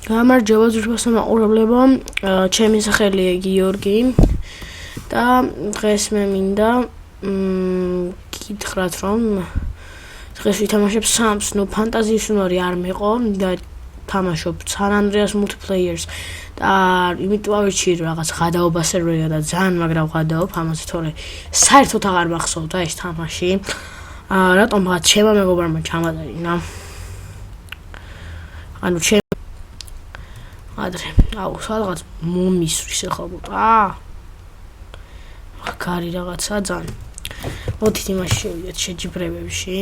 გამარჯობა ძვირფასო მაყურებლებო, ჩემი სახელია გიორგი და დღეს მე მინდა გითხრათ, რომ დღეს ვითამაშებ სამს, ფანტაზიის უნარი არ მეყო და თამაშობ San Andreas multiplayers და იმიტომ ავირჩიე რომ რაღაც გადაობა სერვერია და ძალიან მაგრა გადაობ ამაზე, თორე საერთოდ აღარ მახსოვდა ეს თამაში. რატომღაც შევა მეგობარმა ჩამატარინა. ანუ ადრე, სადღაც მომისვრის ახალბოთ. მაგარი რაღაცა ძალიან. მოთით იმაში შევიდეთ შეჯიბრებებში.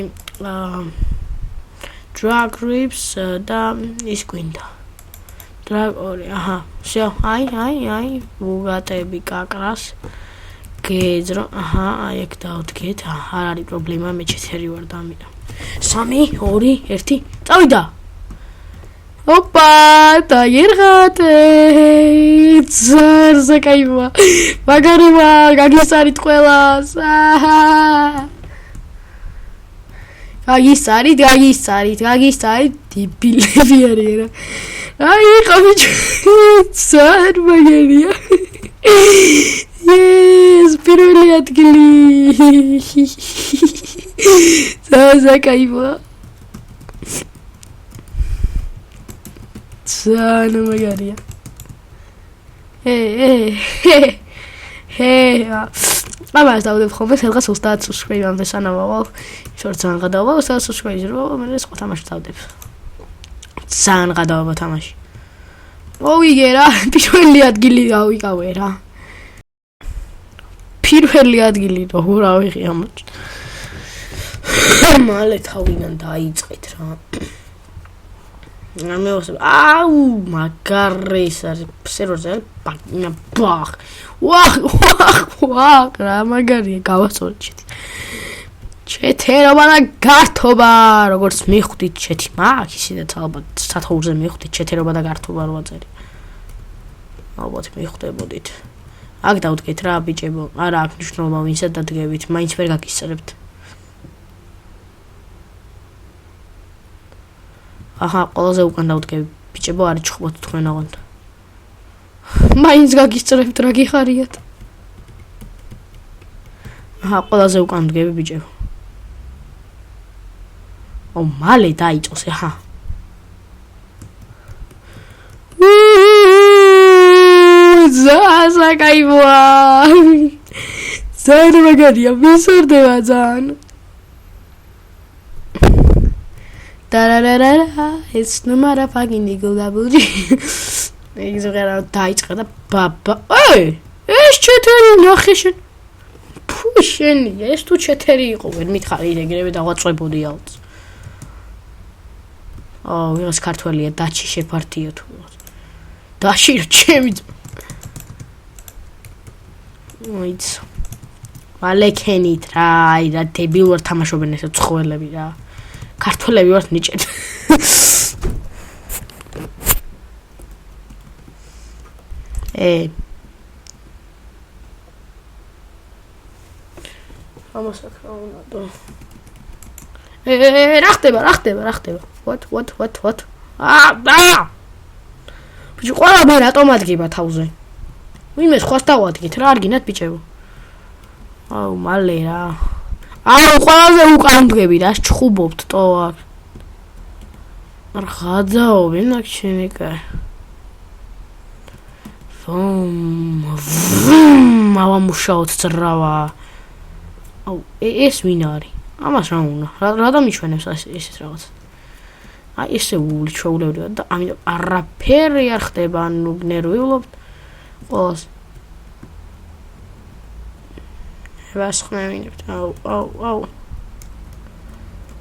Drag Rips და ის გვინდა. Drag ორი, всё, აი, უგატები კაკრას. გეძრო, აი ეგ დავდგეთ. არ არის პრობლემა, მე ჩეთერი ვარ და ამიტომ. 3, 2, 1, წავიდა. Opa, დაიერღათე. ზარზე кайვა. მაგარია, გაგისარით ყველას. გაგისარით, დიბილები არიან. აი, ყავიჩ. ზარ მაგარია. Yes, პირველი ადგილი. ზარზე кайვა. ძალიან მაგარია. ამას დავდებ ხოლმე სადღაც 30 subscribe-მდე სანამ ავალ. შორ ძალიან გადავალ 30 subscribe-ზე, მე სხვა თამაში დავდებ. ძალიან გადავალ თამაში. მოვიგე რა, პირველი ადგილი გავიკავე რა. პირველი ადგილი როგორ ავიღე ამათ. მალე თავიდან დაიწყეთ რა. მე ვასებ, მაგარი სერვერზე ბახ. ვახ, რა მაგარია, გავასწორეთ. ჩეთერობა და გართობა, როგორც მიხვდით ჩეთი მაქვს, ისედაც ალბათ სათაურზე მიხვდით ჩეთერობა და გართობა რო აწერი. ალბათ მიხვდებოდით. აქ დავდგეთ რა ბიჭებო, არა აქ მნიშვნელობა ვინსად დადგებით, მაინც ვერ გაგისწრებთ. ყველაზე უკან დავდგები, ბიჭებო, არ ჩხუბოთ თქვენ აღონთ. მაინც გაგისწრებთ რა გიხარიათ. ყველაზე უკან ვდგები, ბიჭებო. მალე დაიწოს, ზასა кайვა. ძალიან მაგარია, მისურდება ძალიან. Da-da-da-da-da, it's no matter fucking eagle double G. Eggs are დაიწყა და ბაბა. ეს ჩეთერი ნახეშენ. ფუშენი, ეს თუ ჩეთერი იყო, ვერ მითხარი ეგრევე დავაწვებოდი ალts. ვიღაც ქართველია, დაჩი შეფართია თუ. დაჩი ჩემი. მოიც. მალეკენით რა, რა დებილ ვარ თამაშობენ ესე ცხოველები რა. ქართველები ვართ ნიჭეთ. ამასაკრა უნდა. რა ხდება? What? ბიჭო, ყველა მე რატომ ადგება თავზე? ვინმე სხვას დავადგეთ რა, არ გინათ ბიჭებო. მალე რა. ყველაზე უკან ვდგები რა, ჩხუბობთ ტოვარ. არ ხაძაობენ აქ ჩემი კაი. ავამუშაოთ ძრავა. ეს ვინ არის? ამას რა უნდა? რა დამიჩვენებს ესეთ რაღაც? ესე უჩვეულებრივია და ამიტომ არაფერი არ ხდება, ანუ გნერვიულობთ ყველას. ვასხმევინებთ.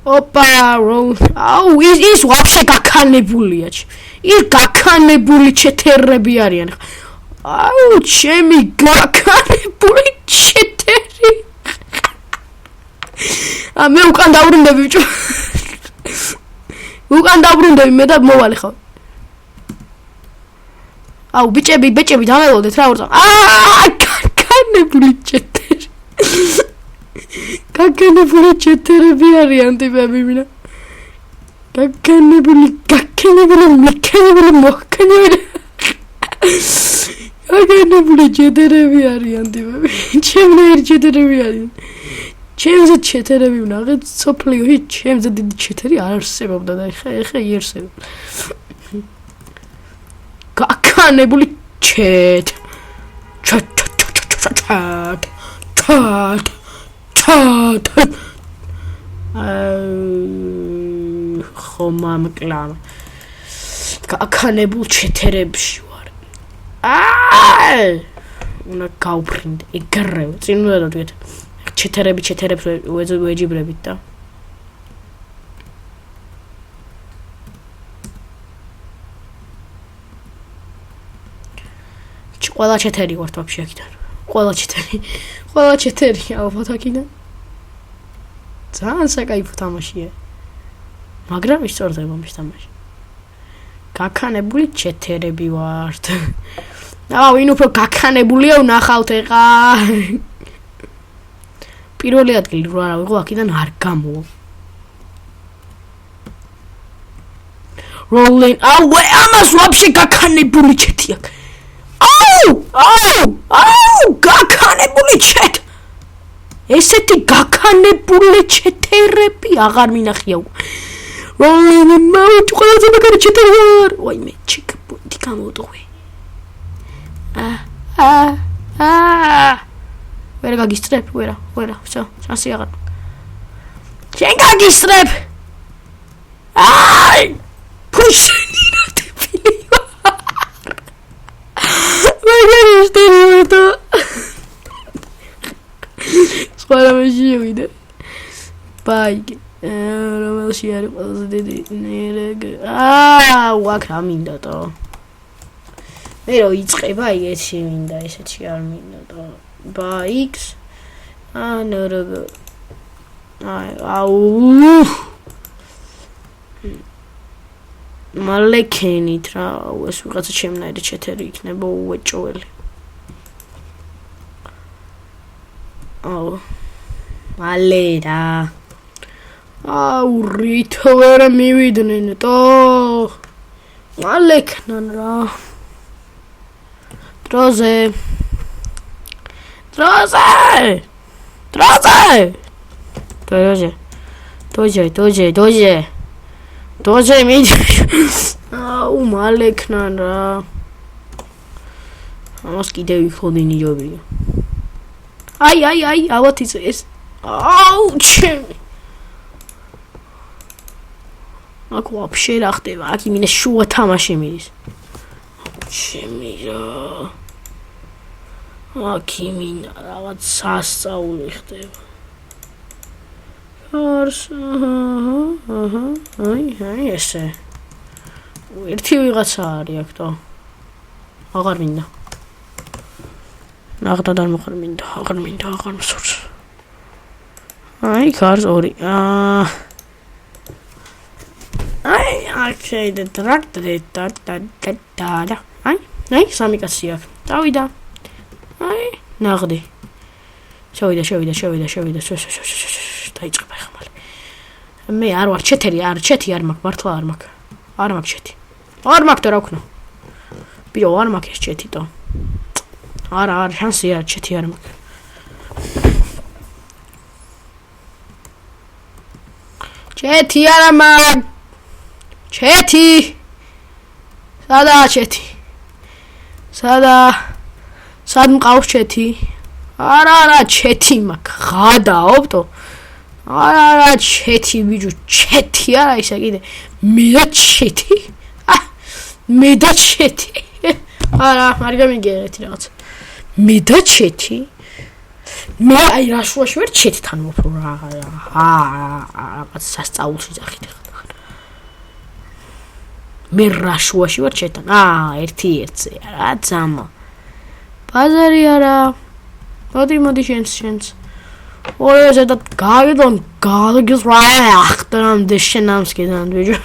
Opa, ის ვაფშე გაქანებულია. ის გაქანებული ჩეთერები არიან. ჩემი გაქანებული ჩეთერი. მე უკან დავრუნდები ბიჭო. უკან დავრუნდები მე და მოვალე ხო. ბიჭები დამელოდეთ რა ვარ. გაქანებული ჩეთერი. გაქანებული ჩეთერები არიან ტიპები მინა. გაქანებული მოხ გაქანებული ჩეთერები არიან ტიპები. ჩემნაირი ჩეთერები არიან. ჩემზე ჩეთერები ვნახეთ სოფლიოში ჩემზე დიდი ჩეთერი არ არსებობდა და ეხა იარსება. გაქანებული ჩეთ. ხომამ კლამ. გაქანებულ ჩეთერებში ვარ. უნდა გავფრინდ ეგრევე წინ უნდა დავდგეთ. ჩეთერებს ვეჯიბრებით და ყველა ჩეთერი ვართ ვაფშე აქიდან. ყველა ჩეთერი ალბათ აქიდან. ძალიან საკაიფო თამაშია. მაგრამ ისწორდება მის თამაში. გაქანებული ჩეთერები ვართ. ვინ უფრო გაქანებულია ვნახავთ ეხა. პირველი ადგილი რო არა ვიღო აქიდან არ გამოვა. Rolling away ამას ვაფშე გაქანებული ჩეთი აქვს. გაქანებული ჩეთ. ესეთი გაქანებული ჩეთერები აღარ მინახია. Rolling mode ყველაზე მაგარი ჩეთერი ვარ. ვაიმე ჩიკ პუნტი გამოდღვე. ვერა გაგისწრებ, ვერა, всё, შანსი აღარ. შენ გაგისწრებ. ფუშინი რა ტიპი. ვერა სპარამეში ვიდე. ბაიგი. რომელში არის ყველაზე დიდი ნერეგ. ვაკ რა მინდა და. მე რო იწყება ეგეთი მინდა, ესეთი არ მინდა და. Bikes another მალეკენით რა ეს ვიღაცა ჩემნაირი ჩეთერი იქნება უეჭველი. მალე რა რითო ვერ მივიდნენ თო მალეკნან რა დროზე Doje mi. Maleknan ra. Amas კიდე ვიხოდინი ჯობია. აი, ალბათ ის. ჩემი. აქ ვაფშე რა ხდება? აქ იმინე შუა თამაში მიდის. ჩემი რა. Akimina რაღაც სასწაული ხდება. აი ესე. ერთი ვიღაცა არის აქ თო. აღარ მინდა. ნახდა და აღარ მინდა, აღარ მსურს. აი კარს ორი. აი შეიძლება ტრაქტორი. აი სამი კაცი აქ. დავიდა. აი ნაღდი შევიდა დაიწყება ხა მალე მე არ ვარ ჩეთი არ მაქვს მართლა არ მაქვს ჩეთი არ მაქვს და რა ვქნა ბიო არ მაქვს ეს ჩეთი თო არა შანსი არ ჩეთი არ მაქვს ჩეთი არა მაქვს ჩეთი სადა სად მყავს ჩეთი? არა, ჩეთი მაქვს. ღადაობდო. არა, ჩეთი ბიჭო, ჩეთი არა ისე კიდე. მე და ჩეთი. არა, არ გამიგერეთ რაღაც. მე და ჩეთი. მე აი რა შუაში ვარ ჩეთთან მოფრო რა. რაღაც სასწაულში ძახით ხა. მე რა შუაში ვარ ჩეთთან. ერთი-ერთზე რა ძამა. ბაზარი არა. მოდი შენს. ორი და გავიდონ გალგის რა ახტრამ დეშენამსკიდან ბიჭო.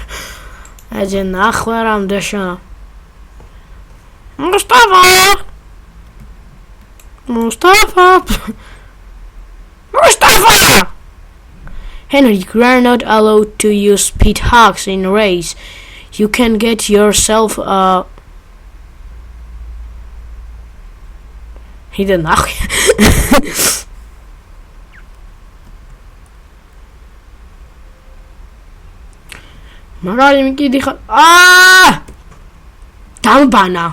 აჯე ნახვარამ დეშა. Mustafa! Henry, you are not allowed to use speed hacks in race. You can get yourself Იდა ნახე. მაგარი მიკიდი ხარ. დამბანა.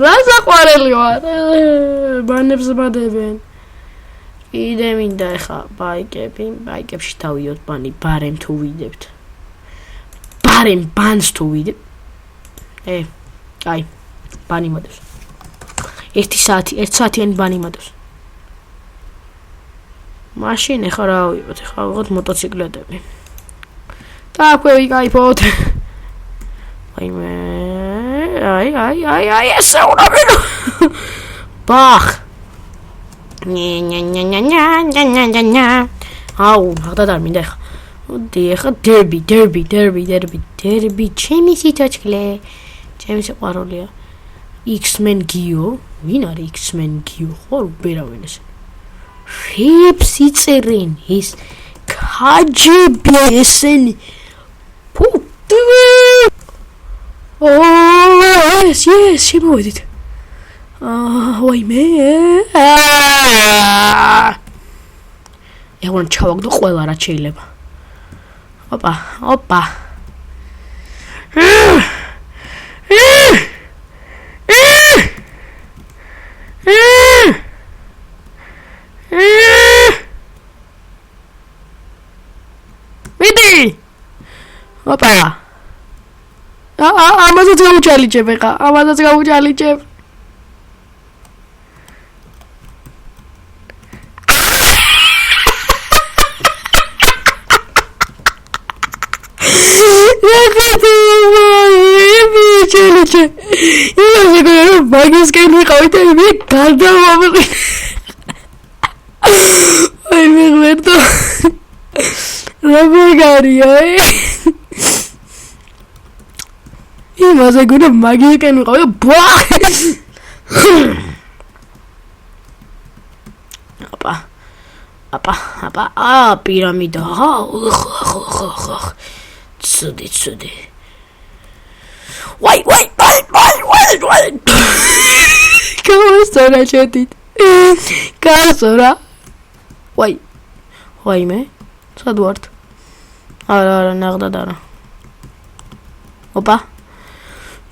რა საყვარელი ვარ. ბანებს ბადებენ. იდე მინდა ეხა ბაიკებში დავიოთ ბანი, ბარემ თუ ვიდებთ. ბარემ ბანს თუ ვიდებ. აი, ბანი მოდებს. 1 საათიანი ბანი მოდებს. მაშინ ეხა რა ვიყოთ, ეხა ვიღოთ მოტოციკლეტები. და აქვე ვიკაიფოთ. აი, ესე უნდა ვიდო. ბახ. ნე. აუ, მაგდად არ მინდა ეხა. ეხა დერბი, ჩემი სიცოცხლე, ჩემი საყვარელია. X-Men გიო, ვინ არის X-Men გიო? ხო, ვერავინ ეს. რებს იწერენ ეს KGB ესენი. Yes, შემოვედით. ვაიმე. ეგონ ჩავაგდო ყველა რაც შეიძლება. ოპა. ვიდი. ოპა. ამასაც გავუჩალიჭებ ეხა, მაგისკენ ვიყავით მე გარდავამოყი. აი მე ვერტო. რა მაგარია. იმაზე გუნა მაგისკენ ვიყავით. აპა. პირამიდა. ცუდი. Wait. Kasora chatит. Kasora. Wait me. Sadwart. Ara nagdadara. Opa.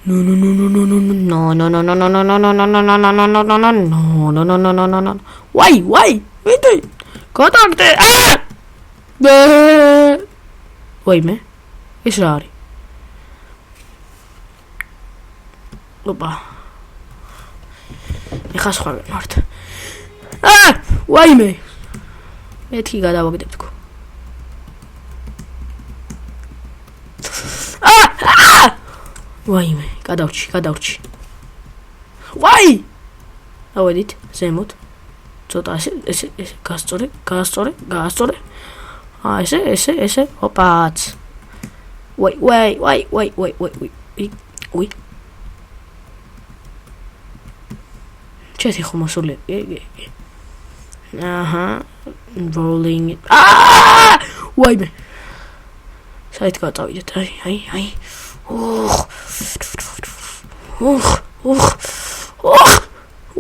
No. Wait. Wait. Contact. Wait me. Is rari. Opa. ეხა სხვა ვიყავთ. ვაიმე. მეთქი გადავაგდებ თქო. ვაიმე, გადავრჩი. ვაი! ავედით, ზემოთ. ცოტა ესე გასწორე. ესე. ოპაც. ვაი. Чეთი ხომასული. აჰა. Rolling. ვაიმე. საით გავწავიდეთ. აი.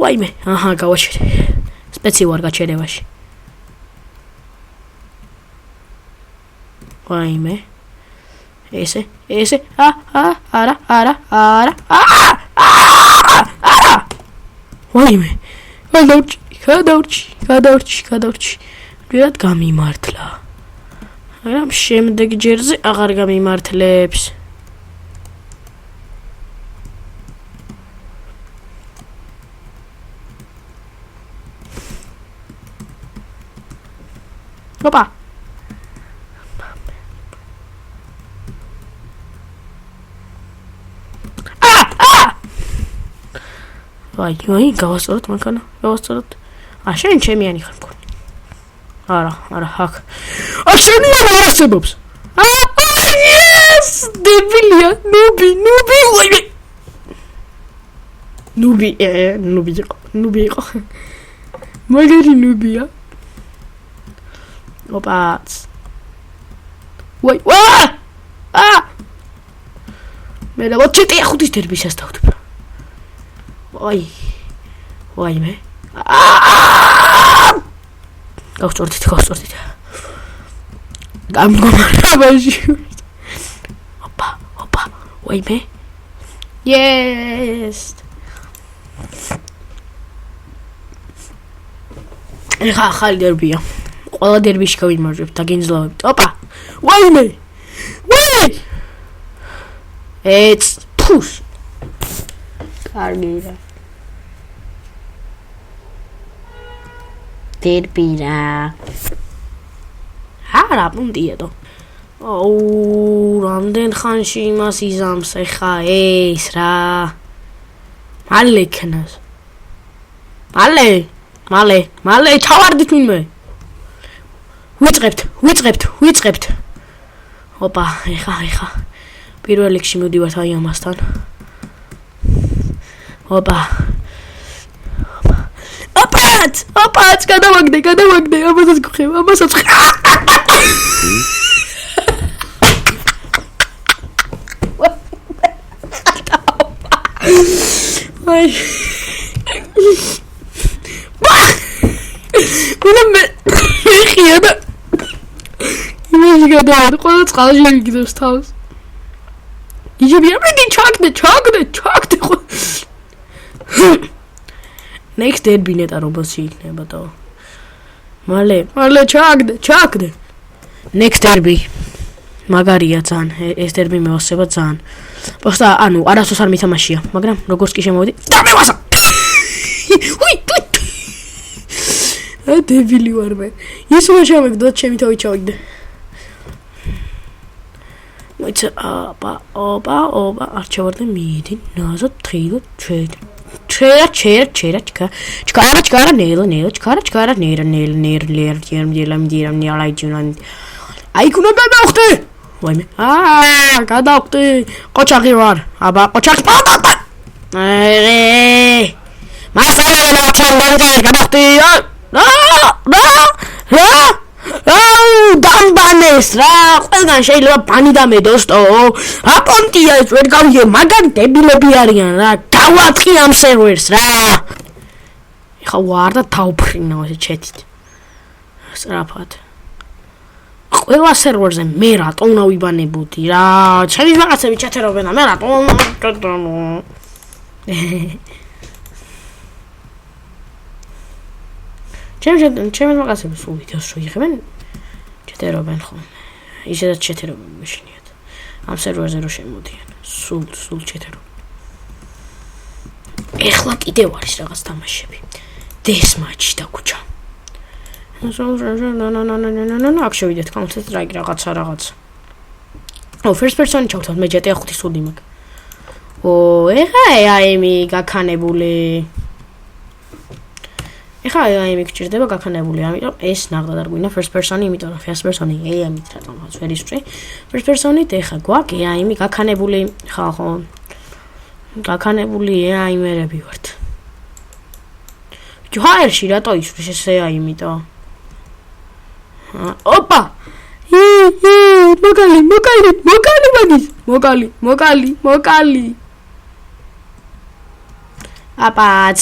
ვაიმე. აჰა, გავაჩერე. სპეცი ვარ გაჩერებაში. ვაიმე. ესე. არა. ვაიმე. გადავრჩი. რად გამიმართლა. მაგრამ შემდეგ ჯერზე აღარ გამიმართლებს. ოპა. ვაი, გავასწოროთ მანქანა. შენ ჩემიანი ხარ მქონი. არა, ჰაკ. შენი არა არსებობს. yes! დებილია, ნუბი, ვაიმე. ნუბი იყო. მაგარი ნუბია. ოპაც. ვაი. მე რა ვაჩიტი ხუთის დერბისას დავდებ. ვაიმე. გავწორდით. გამგომარებაში. ოპა. ვაიმე. Yes. ეხა ახალი დერბია. ყველა დერბიში გავიმარჯვებთ და გინძლავებთ. ოპა. ვაიმე. ეც ფუშ. კარგი რა. დერბია. არა, პუნქტია თო. რამდენ ხანში იმას იზამს ეხა ეს რა. მალე ქნას. მალე ჩავარდით ვინმე. ვიწყებთ. ოპა, ეხა. პირველ რიგში მივდივართ აი ამასთან. ოპა, გადავაგდე, ამასაც გხევ. აი. მე ხია და იმაში გადავედი, ყველა წყალში მიგდებს თავს. იჯები ამრიგი ჩაგდე. Next derby neta robotsi იქნება და მალე ჩაგდე. Next derby მაგარია ძალიან, ეს derby მეოსება ძალიან. Просто ანუ არასდროს არ მითამაშია, მაგრამ როგორც კი შემოვედი, დამევასა. დებილი ვარ მე. ის უნდა შევეგდოთ, ჩემი თავი ჩავიგდე. მოიცა ოპა არჩევარდე მიდი ნაზად თხილო ჩქარა ნელა აი კუნა გადავხტე ვაიმე გადავხტე ყოჩაღი ვარ აბა ყოჩაღი მასალა გადავხტე დამბანეს რა ყველგან შეიძლება ბანი დამედოსტო აპონტია ეს ვერ გავიგე მაგარი დებილები არიან რა დავაწყი ამ სერვერს რა ეხა ვარ და თავფრინავ ეს ჩეთით სწრაფად ყველა სერვერზე მე რატო უნდა ვიბანებოდი რა ჩემი რაღაცები ჩათერობენ და მე რატო ჩემი რაღაცები სულ ვიდეოს რო იღებენ ჩეთერობენ ხოლმე ისედაც ჩეთერობენ მეშინიათ ამ სერვერზე რო შემოდიან სულ ჩეთერობენ ეხლა კიდევ არის რაღაც თამაშები დესმაჩი და კუჩა აქ შევიდეთ Counter Strike რაღაცა first person ჩავთავთ მე GTA 5 სუდი მაქვს ეხა აიმი გაქანებული ეხა აიმი გჭირდება გაქანებული ამიტომ ეს ნახდა და გვინდა first person-ი იმიტომ რომ first person-ი აიმით რატომაც ვერ ისწრე first person-ით ეხა გვაქვს აიმი გაქანებული ხო გაქანებული აიმერები ვართ ჯოჰერში რატო ისწრე ეს აიმიტო ოპა მოკალი აპაც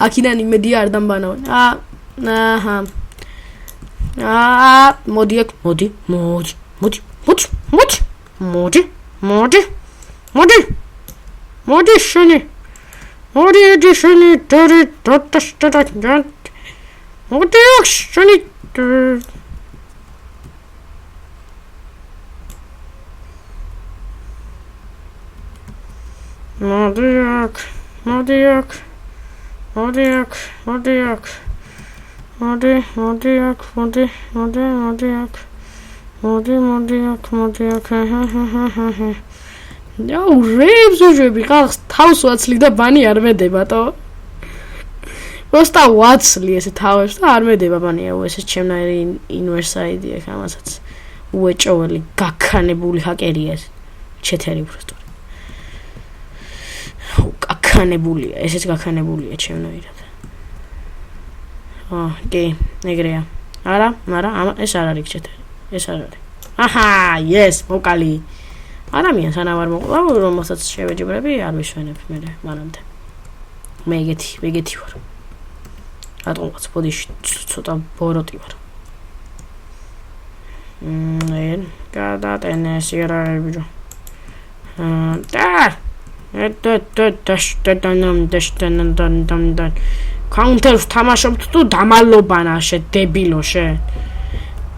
აქიდან იმედი არ დამბანავ აჰა მოდი შენი რეებზუჟები ხალხს თავს ვაცლი და ბანი არ მედებატო просто ვაცლი ესე თავს და არ მედება ბანი ეს ჩემნაირი ინვერსაიდი აქ ამასაც უეჭოველი გაქანებული ჰაკერია ეს ჩეთერი просто გაქანებულია ესეც გაქანებულია ჩემნაირად კი ეგრეა არა ეს არ არის ჩეთერი ეს არ არის აჰა yes მოკალი ადამიანს ანავარ მოყვა რომელსაც შევეჯიბრები არ ვიშვენებ მე მანამდე მე ეგეთი ვარ. რატომღაც ბოდიში ცოტა ბოროტი ვარ. გადატენე სიგარები ბიჭო. და Counter-ს თამაშობთ თუ დამალობანა შე დებილო შე.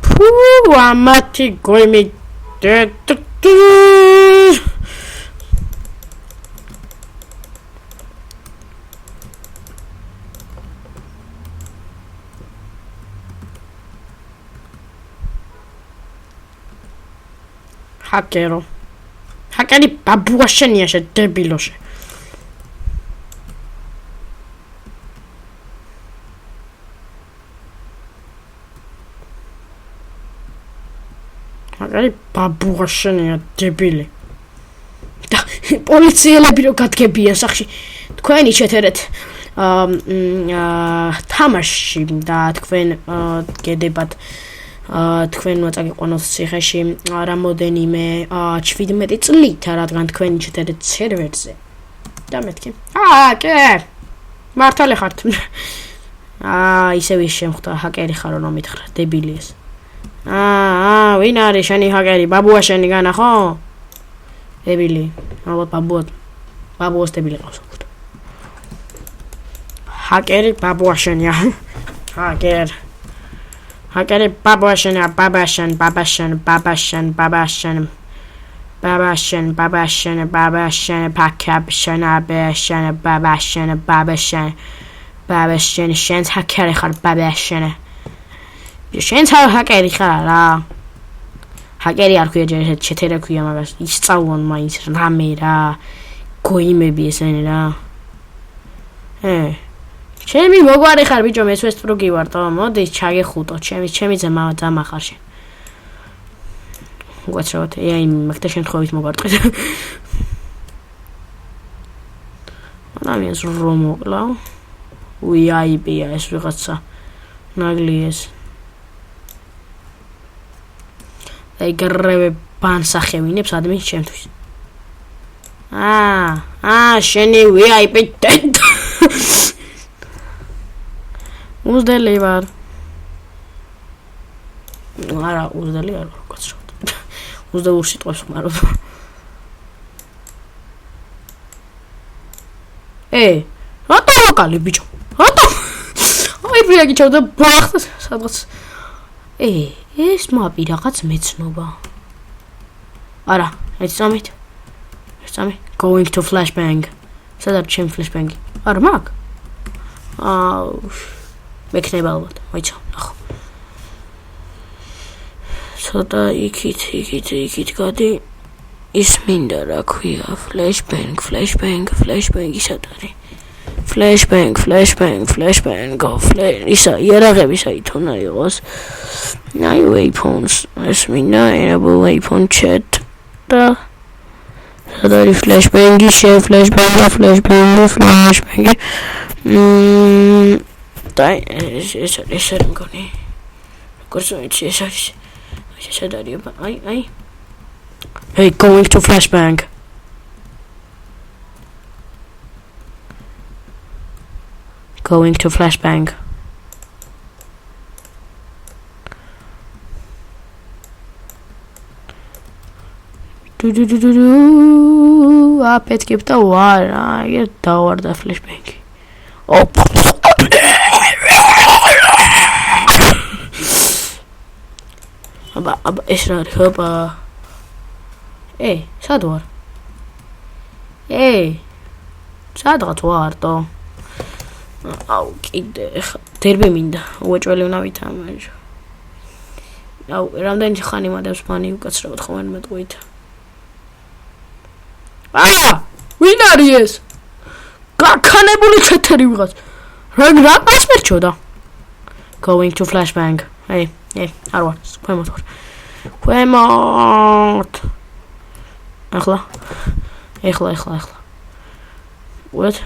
ფუ ამათი გოიმი ჰაკერო. ჰაკერი ბაბუა შენია შე დებილო შე. ჰაკერი ბაბუა შენია დებილი. და პოლიციელები რო გადგებიან სახში. თქვენი შეთერეთ თამაშში და თქვენ გედებათ თქვენ წაგიყვანოთ ციხეში რამოდენიმე 17 წლით, რადგან თქვენი შეთერეთ სერვერზე. და მეთქი. კი. მართალი ხართ. ისევ ის შემხვდა ჰაკერი ხარო რომ მითხრა, დებილი ეს. ვინ არის შენი ჰაკერი? ბაბუა შენი განა ხო? დებილი. ალბათ ბაბუას დებილი ყავს. ჰაკერი ბაბუა შენია. ჰაკერი ბაბუა შენია, ბაბაშენ. ბაბაშენ, შენს ჰაკერი ხარ ბაბაშენ. შენც ჰაკერი ხარ რა. ჰაკერი არ ქვია ჯერ შეთერა ქვია მაგას. ისწავლონ მაინც რამე რა. გოიმები ესენი რა. ჩემი მოგვარი ხარ ბიჭო, მე სვესტრუგი ვარ და მოდი ჩაგეხუტო. ჩემი ძმა ხარ შენ. უაცრავად, მაგთა შემთხვევით მოგვარტყეთ. ადამიანს რომ მოკლავ. VIP-ა ეს ვიღაცა. ნაგლი ეს. ეგრევე ბანსახევინებს ადამიანს ჩემთვის. შენი VIP დედ. უზდელი ვარ. არა, უზდელი არ ვარ, გაცრავთ. უზდელ სიტყვებს ხმარობ. რატო ვაკალი ბიჭო? რატო? პრიაგი ჩავდა ბახტა სადღაც. ეს მაპი რაღაც მეცნობა. არა, ეცამით. Going to flashbang. სადაც ჩემ flashbang-ი. არა მაგ. მექნება ალბათ, მოიცა, ნახო. ცოტა იქით გადი. ის მინდა რა ქვია, flashbang, ისად არის. Flashbang, ისა იარაღები საითონა იყოს. Weapons, ეს მინდა, enable weapon chat და სადა არის flashbang-ი, flashbang-ი. და ეს არის მგონი. როგორც ვიცი ეს არის. სადა არის, აი. Hey, going to flashbang. Going to flashbang. Petke da var. Hayır, da var da flashbang. Aba esrar hopa. სად ვარ? სადღაც ვარ და კიდე დერბი მინდა, უეჭველი უნდა ვითამაშო. რამდენი ხანი მადებს მანი უკაცრავად ხომ მეტყვით. ვინ არის ეს? გაქანებული ჩეთერი ვიღაც. რა გასმერჩოდა? Going to flashbang. არ ვარ, ქვემოთ ვარ. ქვემოთ. ეხლა. What?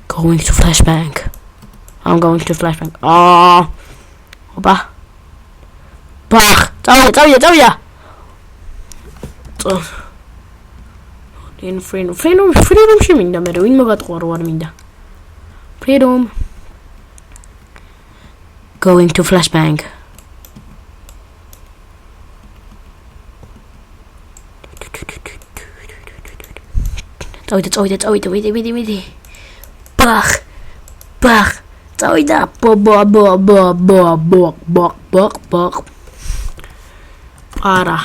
Going to flashbang. I'm going to flashbang. Opa. Bach. Წავია. freedom შემინდა მე ვინ მოგატყვა რო არ მინდა. Freedom. Going to flashbang. წავიდე. ბახ. წავიდა. ბო. არა.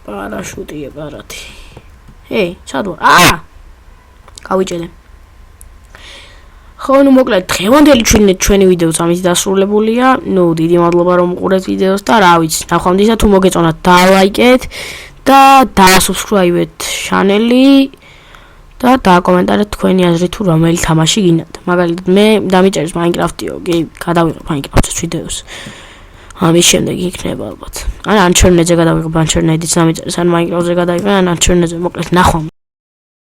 პარაშუტია პარათი. ჰეი, სად ვარ? გავიჭედე. ხო, ნუ მოკლედ დღევანდელი ჩვენი ვიდეოც ამით დასრულებულია. ნუ დიდი მადლობა რომ უყურეთ ვიდეოს და რა ვიცი, ნახვამდისა თუ მოგეწონათ დალაიკეთ და დაასუბსკრაიბეთ ჩანელი და დააკომენტარეთ თქვენი აზრი თუ რომელი თამაში გინდათ. მაგალითად მე დამიწერეს Minecraft-იო, გადავიღებ Minecraft-ს ვიდეოს. ამის შემდეგ იქნება ალბათ. ან Uncharted-ზე გადავიღებ, Uncharted-იც დამიწერეს, ან Minecraft-ზე გადავიღებ, ან Uncharted-ზე მოკლედ ნახვამდის.